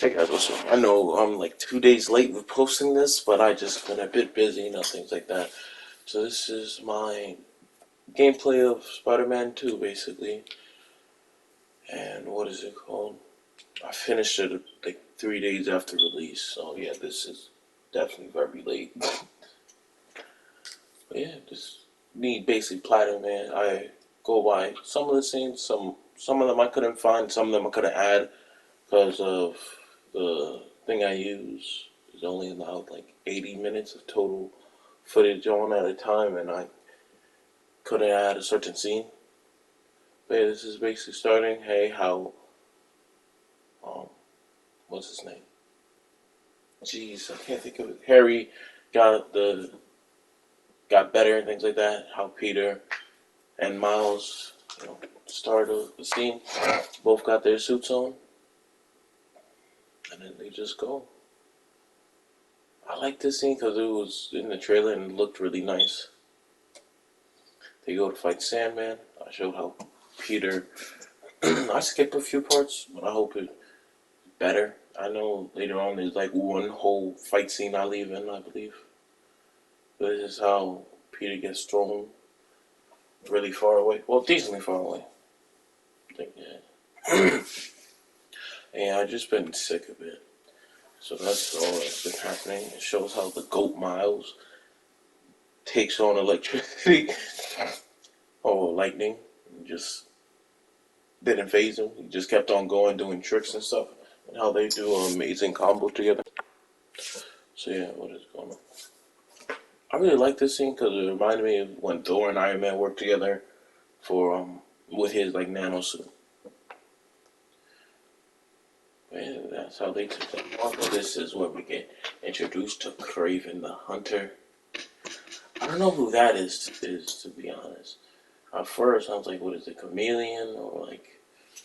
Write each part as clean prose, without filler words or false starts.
Hey guys, what's up? I know I'm like 2 days late with posting this, but I just been a bit busy, things like that. So this is my gameplay of Spider-Man 2, basically. And what is it called? I finished it like 3 days after release, so yeah, this is definitely very late. But yeah, just me basically platinum, man. I go by some of the scenes, some of them I couldn't find, some of them I couldn't add because of the thing I use is only allowed like 80 minutes of total footage on at a time, and I couldn't add a certain scene. But yeah, this is basically starting. Hey, how um, what's his name? Jeez, I can't think of it. Harry got the got better and things like that. How Peter and Miles, started the scene. Both got their suits on, and then they just go. I like this scene because it was in the trailer and it looked really nice. They go to fight Sandman. I showed how Peter. I skipped a few parts, but I hope it's better. I know later on there's like one whole fight scene I leave in, I believe. But this is how Peter gets thrown really far away. Well, decently far away. I think, yeah. And I just been sick of it. So that's all that's been happening. It shows how the goat Miles takes on electricity or lightning. And just didn't phase him. He just kept on going, doing tricks and stuff. And how they do an amazing combo together. So yeah, what is going on? I really like this scene because it reminded me of when Thor and Iron Man worked together for with his like nano suit. And that's how they took that off. But this is where we get introduced to Kraven the Hunter. I don't know who that is to be honest. At first I was like, what is it, Chameleon, or like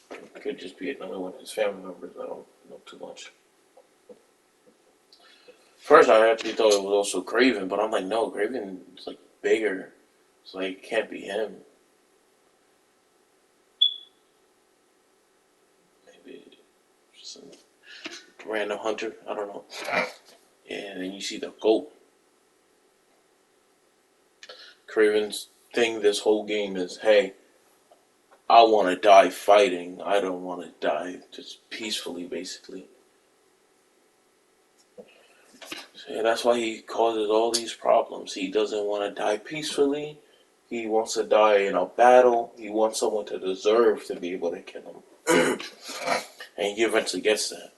it could just be another one of his family members. I don't know too much. First, I actually thought it was also Kraven, but I'm like, no, Kraven's like bigger, so like, it can't be him. Maybe some random hunter. I don't know. And then you see the goat. Kraven's thing this whole game is, hey, I want to die fighting. I don't want to die just peacefully, basically. So, yeah, that's why he causes all these problems. He doesn't want to die peacefully. He wants to die in a battle. He wants someone to deserve to be able to kill him. And he eventually gets that.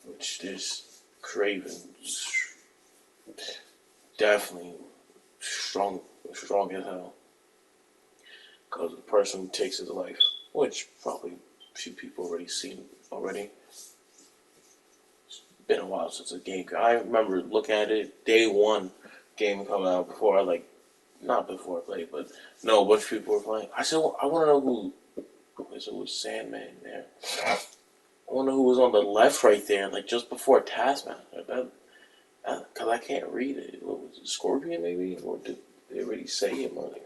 Which is Kraven. Definitely strong as hell. Because the person takes his life. Which probably a few people already seen already. It's been a while since the game. I remember looking at it day one game coming out before I like not before I played, but no, a bunch of people were playing. I said, well, I want to know who. Okay, so it was Sandman there. I want to know who was on the left right there, like just before Taskmaster. Because I can't read it. What was it, Scorpion maybe? Or did they already say him on here?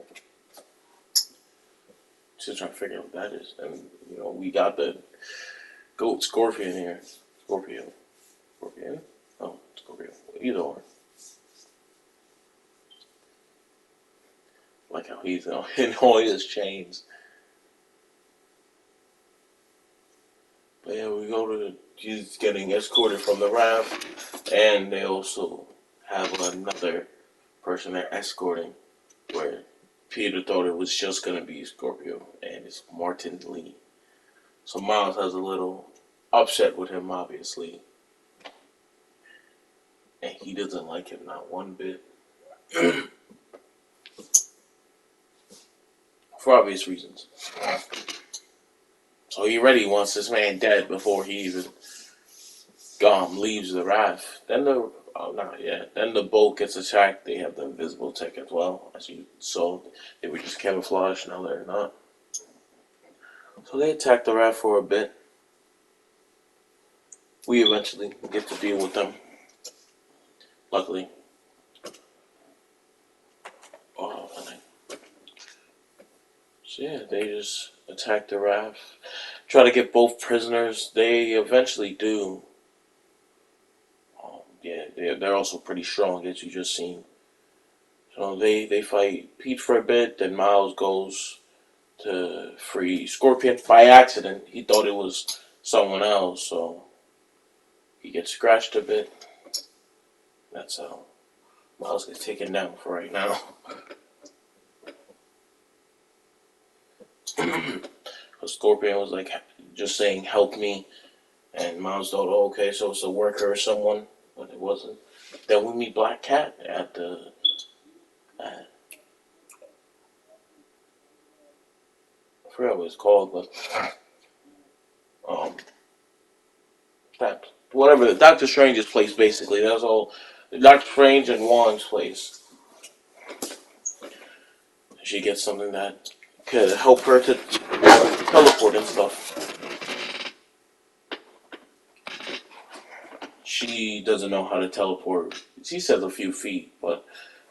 Just trying to figure out what that is. And, we got the goat Scorpion here. Scorpio. Scorpion? Oh, Scorpio. Either or. Like how he's in all his chains. But yeah, we go to he's getting escorted from the raft, and they also have another person they're escorting, where Peter thought it was just gonna be Scorpio, and it's Martin Lee. So Miles has a little upset with him, obviously, and he doesn't like him not one bit, for obvious reasons. So he already wants this man dead before he even leaves the raft. Then not yet. Then the boat gets attacked. They have the invisible tech as well, as you saw. They were just camouflaged. Now they're not. So they attack the raft for a bit. We eventually get to deal with them. Luckily. Oh, so yeah, they just attack the raft. Try to get both prisoners. They eventually do. they're also pretty strong, as you just seen. So they fight Pete for a bit. Then Miles goes to free Scorpion by accident. He thought it was someone else, so he gets scratched a bit. That's how Miles gets taken down for right now. Scorpion was like just saying "help me," and Miles thought, "Oh, okay, so it's a worker or someone," but it wasn't. Then we meet Black Cat at the. At, I forgot what it's called, but um, that whatever the Doctor Strange's place basically. That's all. Doctor Strange and Wong's place. She gets something that could help her to teleport and stuff. She doesn't know how to teleport. She says a few feet, but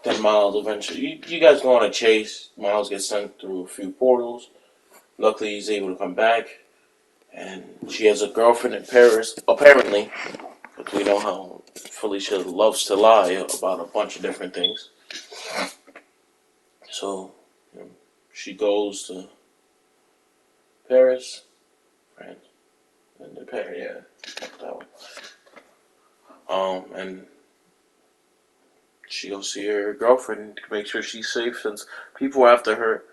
then Miles eventually. You guys go on a chase. Miles gets sent through a few portals. Luckily, he's able to come back. And she has a girlfriend in Paris, apparently. But we know how Felicia loves to lie about a bunch of different things. So, she goes to Paris, France, and to Paris, yeah, that one. And she goes see her girlfriend to make sure she's safe since people are after her.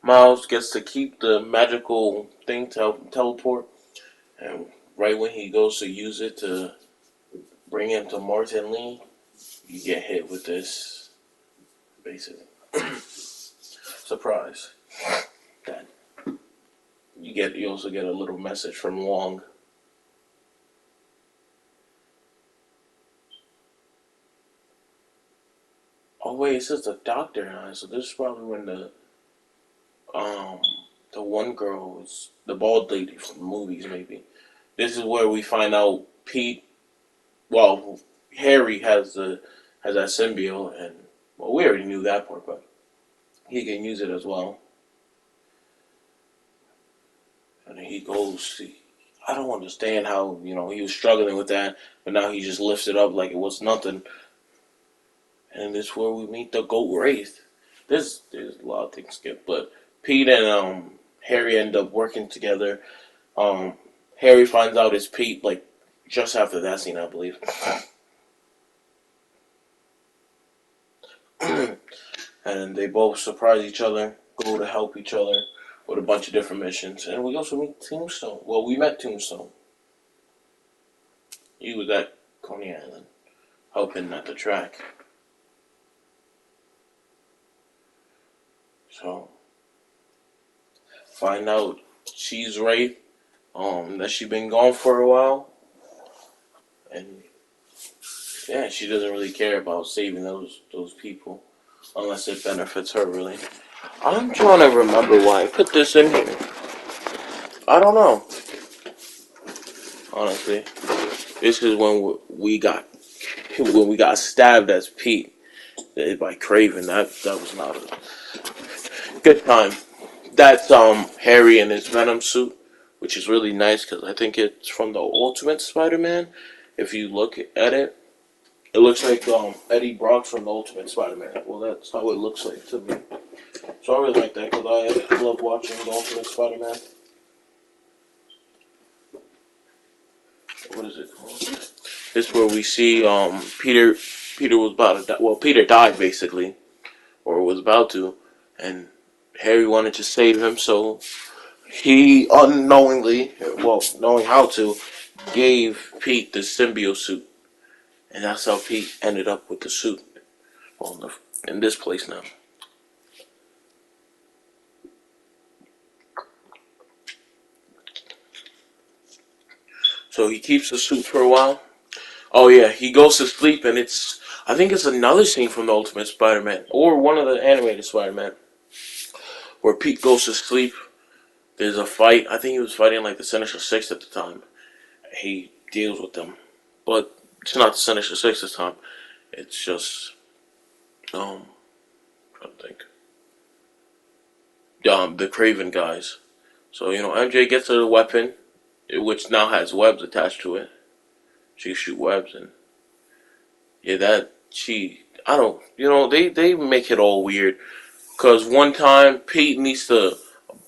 Miles gets to keep the magical thing to help him teleport, and right when he goes to use it to bring him to Martin Lee, you get hit with this, basically. Surprise. That you also get a little message from Wong. Oh wait, it says the doctor now, so this is probably when um the one girl was the bald lady from the movies maybe. This is where we find out Pete well Harry has that symbiote and well we already knew that part, but he can use it as well. And he goes I don't understand how, he was struggling with that, but now he just lifts it up like it was nothing. And this is where we meet the Goat Wraith. There's a lot of things skip, but Pete and Harry end up working together. Um, Harry finds out it's Pete like just after that scene, I believe. And they both surprise each other, go to help each other with a bunch of different missions. And we also meet Tombstone. Well, we met Tombstone. He was at Coney Island, helping at the track. So, find out she's right. That she been gone for a while. And yeah, she doesn't really care about saving those people. Unless it benefits her, really. I'm trying to remember why I put this in here. I don't know. Honestly. This is when we got stabbed as Pete by Craven. That was not a good time. That's Harry in his Venom suit, which is really nice because I think it's from the Ultimate Spider-Man. If you look at it, it looks like Eddie Brock from the Ultimate Spider-Man. Well, that's how it looks like to me. So I really like that because I love watching the Ultimate Spider-Man. What is it called? This is where we see Peter. Peter was about to die. Well, Peter died basically, or was about to, and Harry wanted to save him, so he unknowingly, well, knowing how to, gave Pete the symbiote suit, and that's how Pete ended up with the suit. Well, in this place now. So he keeps the suit for a while. Oh yeah, he goes to sleep, and I think it's another scene from the Ultimate Spider-Man or one of the animated Spider-Man where Pete goes to sleep. There's a fight. I think he was fighting like the Sinister Six at the time. He deals with them, but it's not the Sinister Six this time. It's just I'm trying to think. The Craven guys. So MJ gets her the weapon, which now has webs attached to it. She can shoot webs, and Yeah, that she. I don't. They make it all weird. Cause one time Pete needs to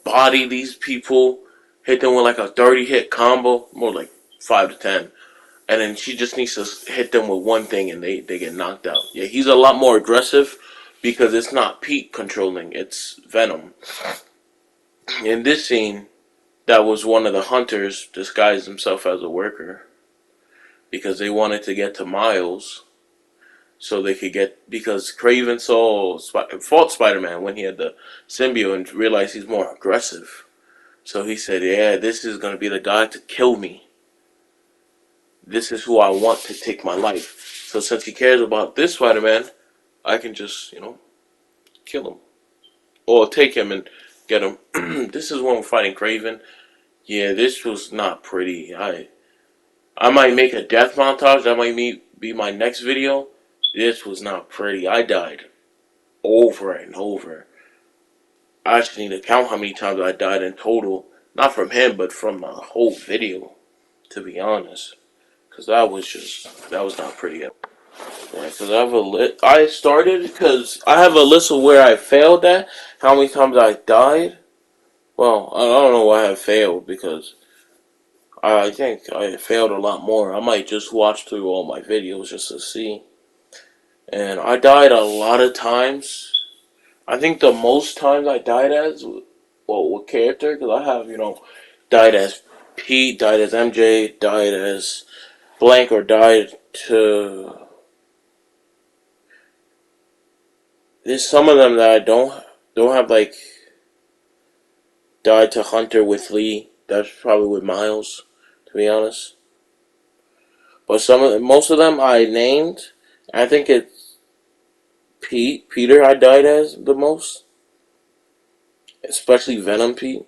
body these people, hit them with like a 30 hit combo, more like 5 to 10, and then she just needs to hit them with one thing and they get knocked out. Yeah, he's a lot more aggressive because it's not Pete controlling, it's Venom. In this scene, that was one of the hunters disguised himself as a worker because they wanted to get to Miles so they could get, because Craven fought Spider-Man when he had the symbiote and realized he's more aggressive. So he said, yeah, this is going to be the guy to kill me. This is who I want to take my life. So since he cares about this Spider-Man, I can just, kill him. Or take him and get him. This is when we're fighting Craven. Yeah, this was not pretty. I might make a death montage. That might be my next video. This was not pretty. I died over and over. I actually need to count how many times I died in total. Not from him, but from the whole video, to be honest. Because that was not pretty. Yeah, because I started, because I have a list of where I failed at, how many times I died. Well, I don't know why I failed, because I think I failed a lot more. I might just watch through all my videos just to see. And I died a lot of times. I think the most times I died as, well, what character? Because I have, died as Pete, died as MJ, died as blank, or died to. There's some of them that I don't have, like, died to Hunter with Lee. That's probably with Miles, to be honest. But most of them I named. I think it's Peter I died as the most, especially Venom Pete.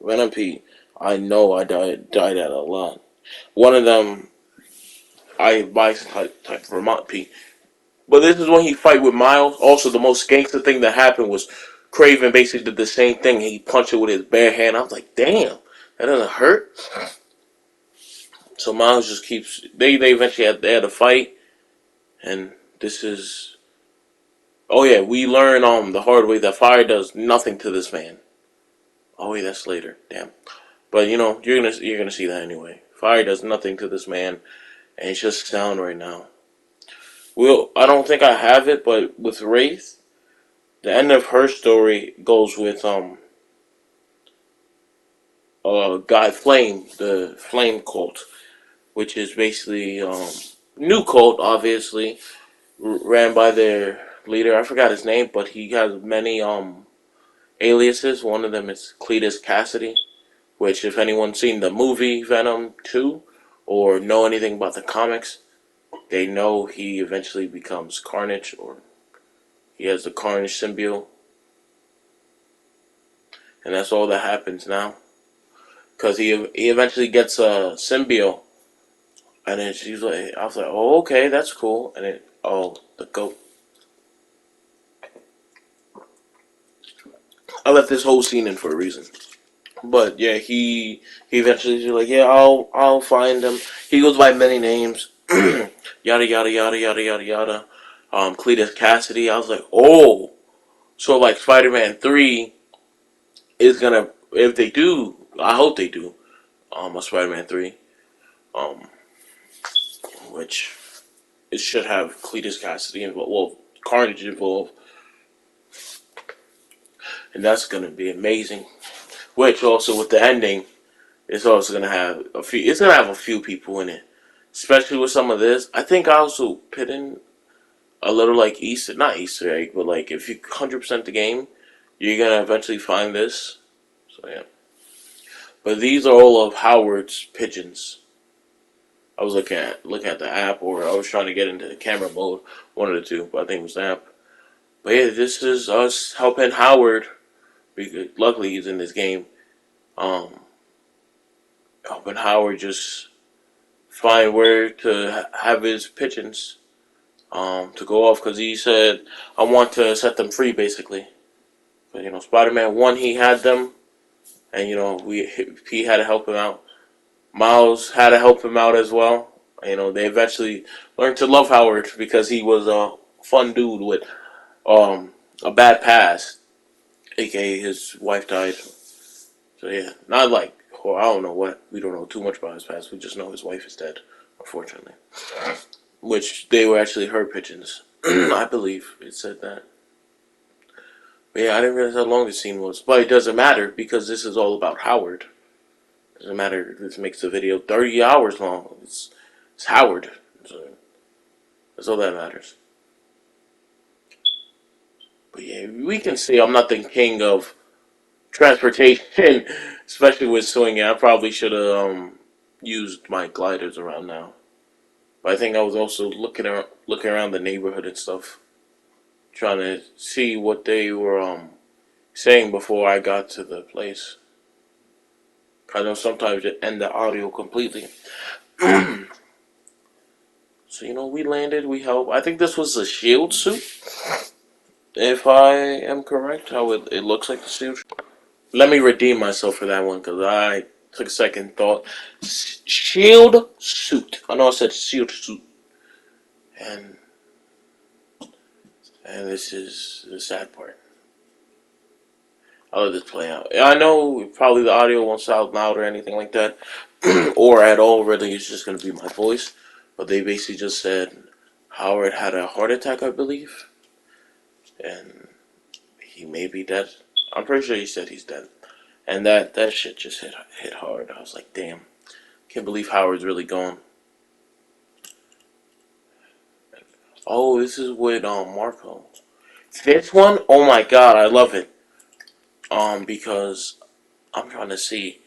Venom Pete, I know I died at a lot. One of them, I type Vermont Pete. But this is when he fight with Miles. Also, the most gangster thing that happened was Craven basically did the same thing. He punched it with his bare hand. I was like, damn, that doesn't hurt. So Miles just keeps. They eventually had a fight, and this is. Oh yeah, we learn the hard way that fire does nothing to this man. Oh wait, that's later. Damn. But you're gonna see that anyway. Fire does nothing to this man, and it's just sound right now. I don't think I have it, but with Wraith, the end of her story goes with Guy Flame, the Flame cult, which is basically new cult, obviously, ran by their leader. I forgot his name, but he has many aliases. One of them is Cletus Cassidy, which, if anyone's seen the movie Venom 2 or know anything about the comics, they know he eventually becomes Carnage, or he has the Carnage symbiote. And that's all that happens now. Because he eventually gets a symbiote. And then I was like, oh, okay, that's cool. And then, oh, the goat. I left this whole scene in for a reason. But yeah, he eventually is like, yeah, I'll find him. He goes by many names. Yada yada yada yada yada yada. Cletus Cassidy. I was like, oh, so like Spider-Man 3 is gonna, if they do, I hope they do, a Spider-Man 3, um, which it should have Cletus Cassidy involved, well, Carnage involved, and that's gonna be amazing. Which also with the ending, it's also gonna have a few. It's gonna have a few people in it, especially with some of this. I think I also put in a little like Easter, not Easter egg, but like if you 100% the game, you're gonna eventually find this. So yeah. But these are all of Howard's pigeons. I was looking at the app, or I was trying to get into the camera mode, one of the two, but I think it was the app. But yeah, this is us helping Howard. Because luckily he's in this game. Um, Helping Howard just find where to have his pigeons to go off, because he said, I want to set them free, basically. But Spider-Man 1, he had them, and he had to help him out. Miles had to help him out as well. You know, they eventually learned to love Howard because he was a fun dude with um a bad past, aka his wife died. So yeah, not like, well, I don't know what, we don't know too much about his past. We just know his wife is dead, unfortunately. Which they were actually her pigeons, I believe it said that. But yeah, I didn't realize how long the scene was, but it doesn't matter because this is all about Howard. It doesn't matter. This makes the video 30 hours long. It's Howard. So that's all that matters. But yeah, we can see I'm not the king of transportation, especially with swinging. I probably should have used my gliders around now. But I think I was also looking around the neighborhood and stuff, trying to see what they were saying before I got to the place. I know sometimes it end the audio completely. So you know, we landed, we helped. I think this was a shield suit, if I am correct. How it looks like the shield. Let me redeem myself for that one because I took a second thought. Shield suit. I know I said shield suit, and this is the sad part. I'll let this play out. I know probably the audio won't sound loud or anything like that, or at all. Really, it's just gonna be my voice. But they basically just said Howard had a heart attack, I believe, and he may be dead. I'm pretty sure he said he's dead, and that shit just hit hard. I was like, damn, can't believe Howard's really gone. Oh, this is with Marco. This one, oh my god, I love it. Because I'm trying to see.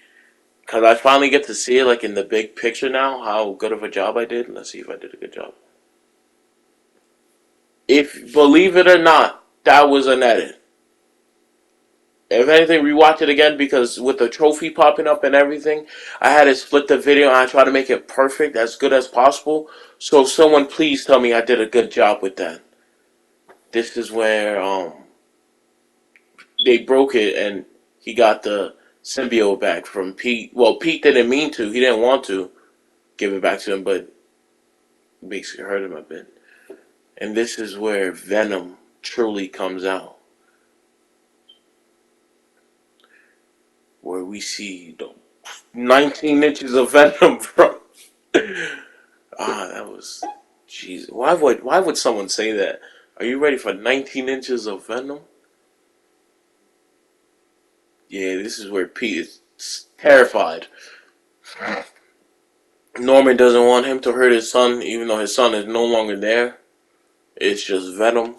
Because I finally get to see it like in the big picture now, how good of a job I did. Let's see if I did a good job. If, believe it or not, that was an edit. If anything, rewatch it again because with the trophy popping up and everything, I had to split the video and I try to make it perfect, as good as possible. So someone please tell me I did a good job with that. This is where they broke it and he got the symbiote back from Pete. Well, Pete didn't mean to. He didn't want to give it back to him, but basically hurt him a bit. And this is where Venom truly comes out. Where we see the 19 inches of Venom from. That was. Jeez. Why would someone say that? Are you ready for 19 inches of Venom? Yeah, this is where Pete is terrified. Norman doesn't want him to hurt his son, even though his son is no longer there. It's just Venom.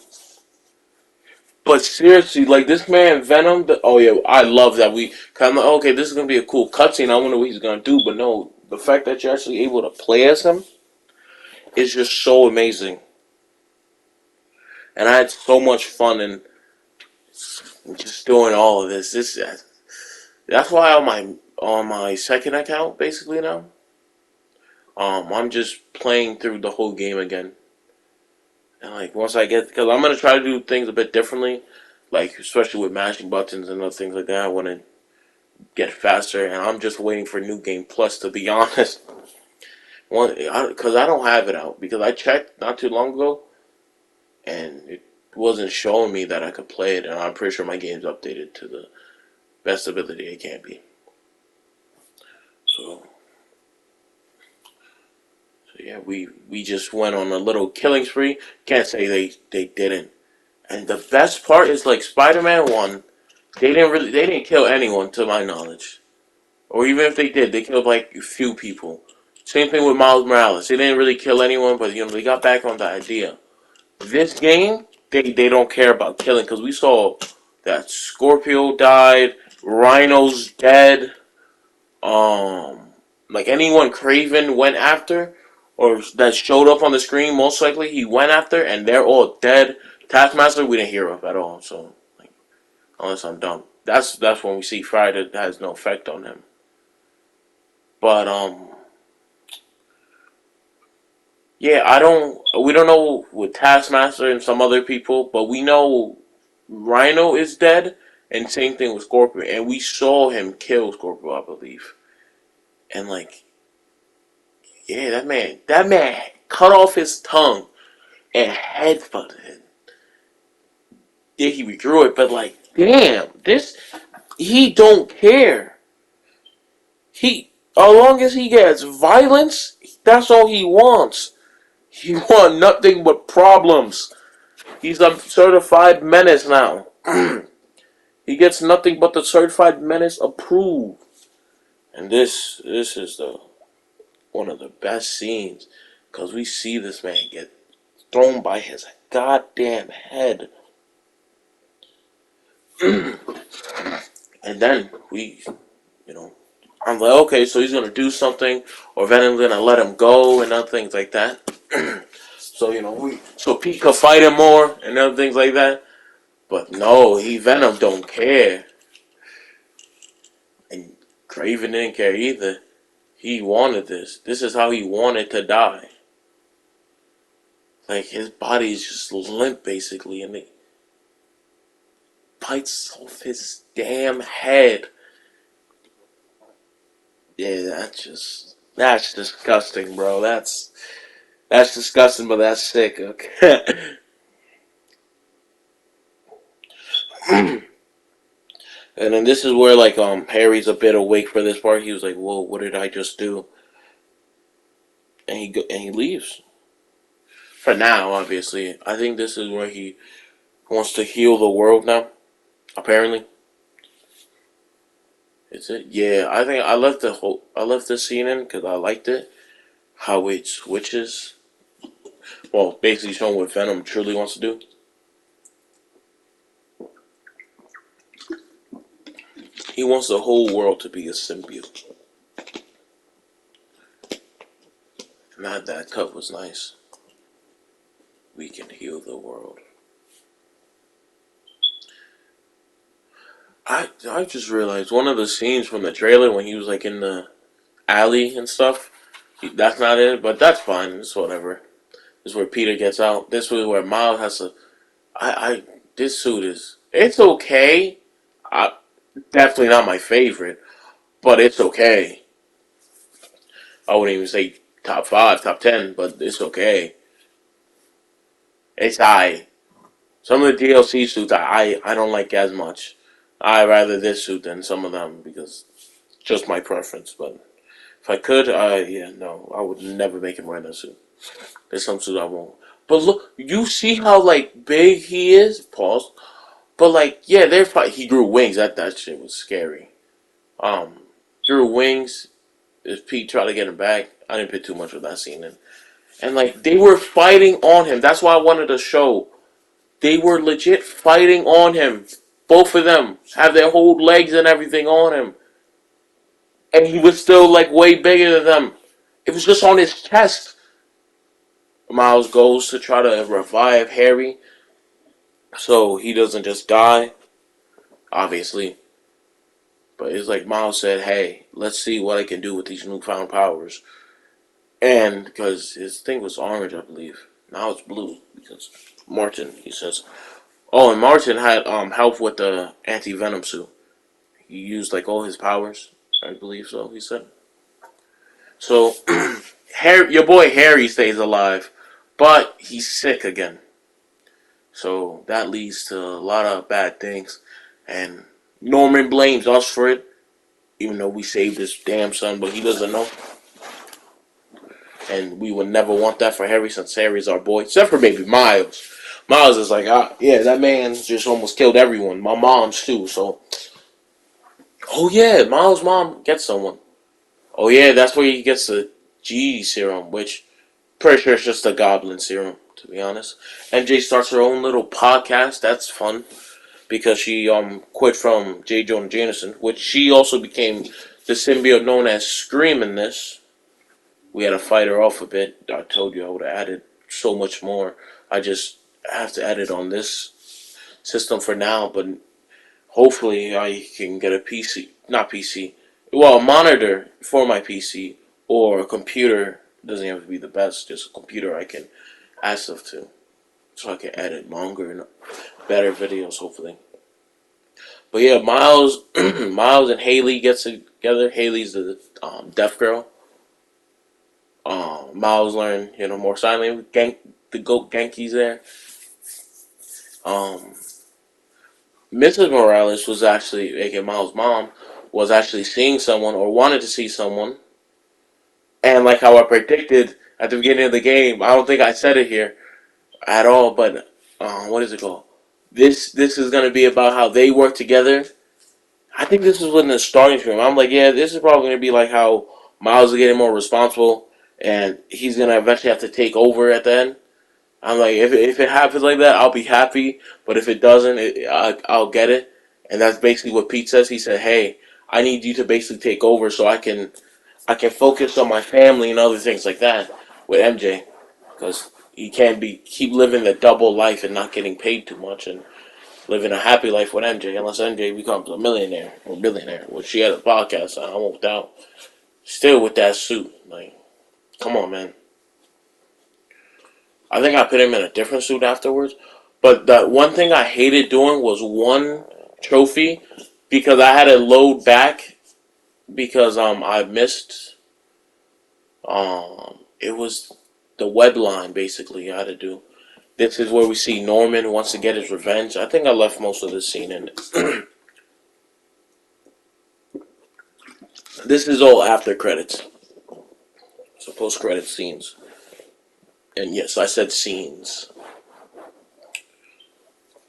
But seriously, like this man Venom. Oh yeah, I love that we kind of okay. This is gonna be a cool cutscene. I wonder what he's gonna do. But no, the fact that you're actually able to play as him is just so amazing. And I had so much fun in just doing all of this. That's why on my second account basically now, I'm just playing through the whole game again. And like once I get, because I'm gonna try to do things a bit differently, like especially with mashing buttons and other things like that. I want to get faster, and I'm just waiting for New Game Plus to be honest. Because I don't have it out because I checked not too long ago, and it wasn't showing me that I could play it, and I'm pretty sure my game's updated to the best ability it can be. So yeah, we just went on a little killing spree. Can't say they didn't. And the best part is like Spider-Man 1, they didn't kill anyone to my knowledge. Or even if they did, they killed like a few people. Same thing with Miles Morales. They didn't really kill anyone, but they got back on the idea. This game, they don't care about killing because we saw that Scorpio died, Rhino's dead, like anyone Craven went after or that showed up on the screen, most likely he went after, and they're all dead. Taskmaster, we didn't hear of at all. So, like, unless I'm dumb, that's when we see Friday that has no effect on him. But yeah, we don't know with Taskmaster and some other people, but we know Rhino is dead, and same thing with Scorpion, and we saw him kill Scorpio, I believe, and like Yeah, that man cut off his tongue and headbutted him. Yeah, he withdrew it, but like, damn, he don't care. As long as he gets violence, that's all he wants. He want nothing but problems. He's a certified menace now. He gets nothing but the certified menace approved. And this is the one of the best scenes because we see this man get thrown by his goddamn head. And then you know, I'm like, okay, so he's gonna do something, or Venom's gonna let him go, and other things like that. So so Pete could fight him more, and other things like that. But no, Venom don't care, and Craven didn't care either. He wanted this. This is how he wanted to die. Like his body is just limp, basically, and it bites off his damn head. Yeah, that's disgusting, bro. That's disgusting, but that's sick. Okay. And then this is where like Harry's a bit awake for this part. He was like, "Whoa, what did I just do?" And he leaves. For now, obviously, I think this is where he wants to heal the world now. Apparently, is it? Yeah, I think I left the scene in because I liked it. How it switches. Well, basically showing what Venom truly wants to do. He wants the whole world to be a symbiote. Not that cut was nice. We can heal the world. I just realized one of the scenes from the trailer when he was like in the alley and stuff. That's not it, but that's fine. It's whatever. This is where Peter gets out. This is where Miles has to. I this suit is. It's okay. I, definitely not my favorite, but it's okay. I wouldn't even say top 5, top 10, but it's okay. It's high. Some of the DLC suits I don't like as much. I rather this suit than some of them because just my preference. But if I could, yeah, no, I would never make him wear that suit. There's some suits I won't. But look, you see how like big he is. Pause. But like, yeah, he grew wings. That shit was scary. Um, grew wings. If Pete tried to get him back, I didn't pay too much with that scene. And like they were fighting on him. That's why I wanted to show. They were legit fighting on him. Both of them have their whole legs and everything on him. And he was still like way bigger than them. It was just on his chest. Miles goes to try to revive Harry so he doesn't just die, obviously. But it's like Miles said, hey, let's see what I can do with these newfound powers. And because his thing was orange, I believe. Now it's blue because Martin, he says. Oh, and Martin had help with the anti-venom suit. He used like all his powers. I believe so, he said. So Harry, your boy Harry stays alive, but he's sick again. So that leads to a lot of bad things. And Norman blames us for it, even though we saved his damn son, but he doesn't know. And we would never want that for Harry since Harry's our boy, except for maybe Miles. Miles is like, yeah, that man just almost killed everyone. My mom's too, so. Oh yeah, Miles' mom gets someone. Oh yeah, that's where he gets the G serum, which pretty sure it's just a goblin serum, to be honest. MJ starts her own little podcast. That's fun because she quit from J. Jonah Jameson, which she also became the symbiote known as Scream in this. We had to fight her off a bit. I told you I would have added so much more. I just have to edit on this system for now, but hopefully I can get a PC, not PC, well, a monitor for my PC or a computer. It doesn't have to be the best, just a computer I can add stuff to, so I can edit longer and better videos, hopefully. But yeah, Miles, Miles and Haley get together. Haley's the deaf girl. Miles learned, more sign language. The goat Genki's there. Um, Mrs. Morales was actually, aka Miles' mom, was actually seeing someone or wanted to see someone. And like how I predicted at the beginning of the game, I don't think I said it here at all, but what is it called? This is gonna be about how they work together. I think this is when the starting screen. I'm like, yeah, this is probably gonna be like how Miles is getting more responsible, and he's gonna eventually have to take over at the end. I'm like, if it happens like that, I'll be happy. But if it doesn't, I'll get it. And that's basically what Pete says. He said, hey, I need you to basically take over so I can focus on my family and other things like that with MJ, because he can't keep living the double life and not getting paid too much and living a happy life with MJ unless MJ becomes a millionaire or billionaire, which she had a podcast, so I won't doubt. Still with that suit, like, come on, man. I think I put him in a different suit afterwards. But the one thing I hated doing was one trophy because I had to load back because I missed it was the web line basically I had to do. This is where we see Norman wants to get his revenge. I think I left most of the scene in it. This is all after credits. So post credit scenes. And yes, I said scenes.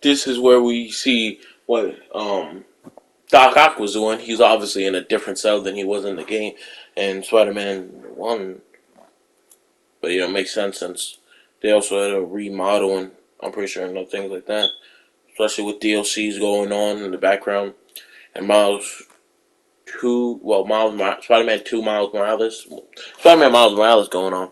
This is where we see what Doc Ock was doing. He's obviously in a different cell than he was in the game, and Spider-Man 1. But it makes sense since they also had a remodeling, I'm pretty sure, and things like that. Especially with DLCs going on in the background. And Spider-Man 2 Miles Morales. Spider-Man Miles Morales going on.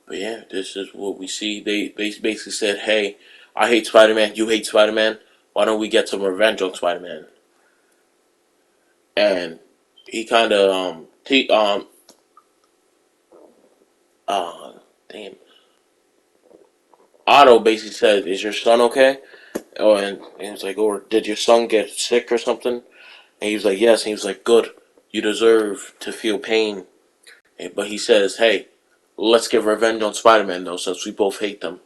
But yeah, this is what we see. They basically said, hey, I hate Spider-Man, you hate Spider-Man. Why don't we get some revenge on Spider-Man? And he kind of uh damn, Otto basically said, "Is your son okay?" Oh, and he was like, "Or did your son get sick or something?" And he was like, "Yes." And he was like, "Good. You deserve to feel pain." But he says, "Hey, let's get revenge on Spider-Man though, since we both hate them."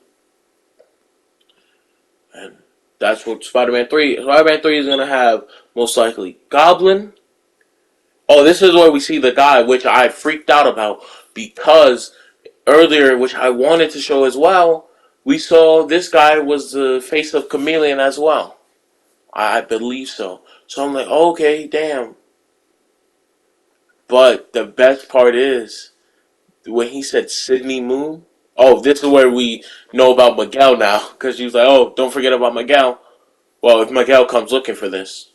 And that's what Spider-Man 3. Spider-Man 3 is gonna have most likely Goblin. Oh, this is where we see the guy, which I freaked out about because earlier, which I wanted to show as well, we saw this guy was the face of Chameleon as well. I believe so. So I'm like, okay, damn. But the best part is when he said Sydney Moon. Oh, this is where we know about Miguel now, because she was like, oh, don't forget about Miguel. Well, if Miguel comes looking for this,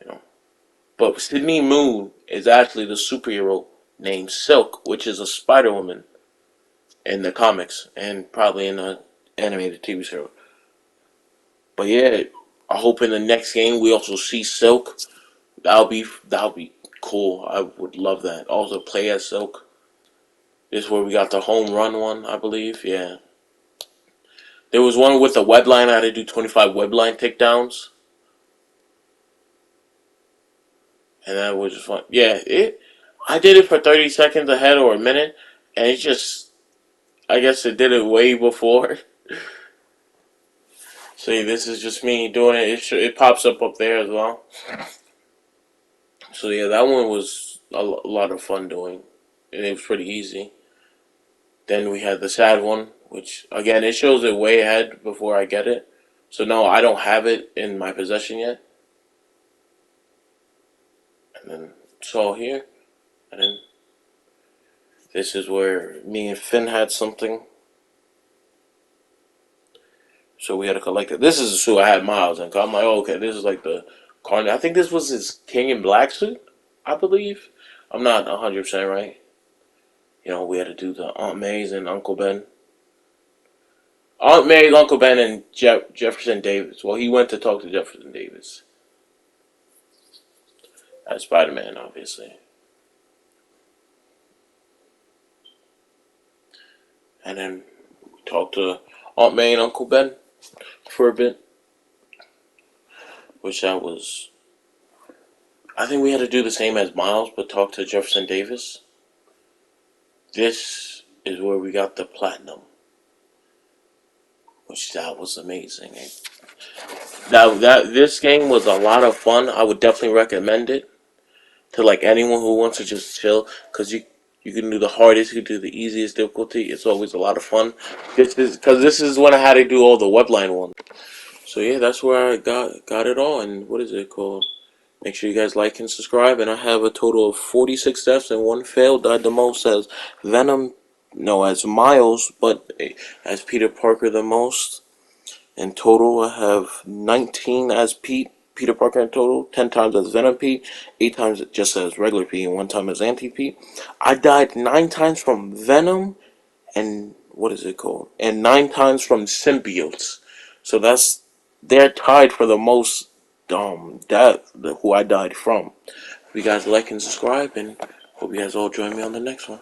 you know. But Sydney Moon is actually the superhero named Silk, which is a Spider Woman in the comics and probably in the animated TV show. But yeah, I hope in the next game we also see Silk. That'll be cool. I would love that. Also play as Silk. This is where we got the home run one, I believe. Yeah. There was one with the web line. I had to do 25 web line takedowns. And that was just fun. Yeah, I did it for 30 seconds ahead or a minute. And it just, I guess it did it way before. See, this is just me doing it. It pops up there as well. So yeah, that one was a lot of fun doing. And it was pretty easy. Then we had the sad one, which again it shows it way ahead before I get it. So no, I don't have it in my possession yet. And then it's all here. And then this is where me and Finn had something. So we had to collect it. This is the suit I had Miles in. I'm like, oh, okay, this is like the Carnage. I think this was his King in Black suit, I believe. I'm not 100% right. We had to do the Aunt May's and Uncle Ben. Aunt May's, Uncle Ben, and Jefferson Davis. Well, he went to talk to Jefferson Davis as Spider-Man, obviously. And then we talked to Aunt May and Uncle Ben for a bit, which I think we had to do the same as Miles, but talk to Jefferson Davis. This is where we got the platinum, which that was amazing. That this game was a lot of fun. I would definitely recommend it to like anyone who wants to just chill, because you can do the hardest, you can do the easiest difficulty. It's always a lot of fun. This is when I had to do all the webline ones. So yeah, that's where I got it all. And what is it called? Make sure you guys like and subscribe. And I have a total of 46 deaths and one fail. Died the most as Venom, no, as Miles, but as Peter Parker the most. In total, I have 19 as Peter Parker in total, 10 times as Venom Pete, 8 times just as regular Pete, and 1 time as Anti Pete. I died 9 times from Venom, and what is it called? And 9 times from symbiotes. So they're tied for the most death who I died from. If you guys like and subscribe, and hope you guys all join me on the next one.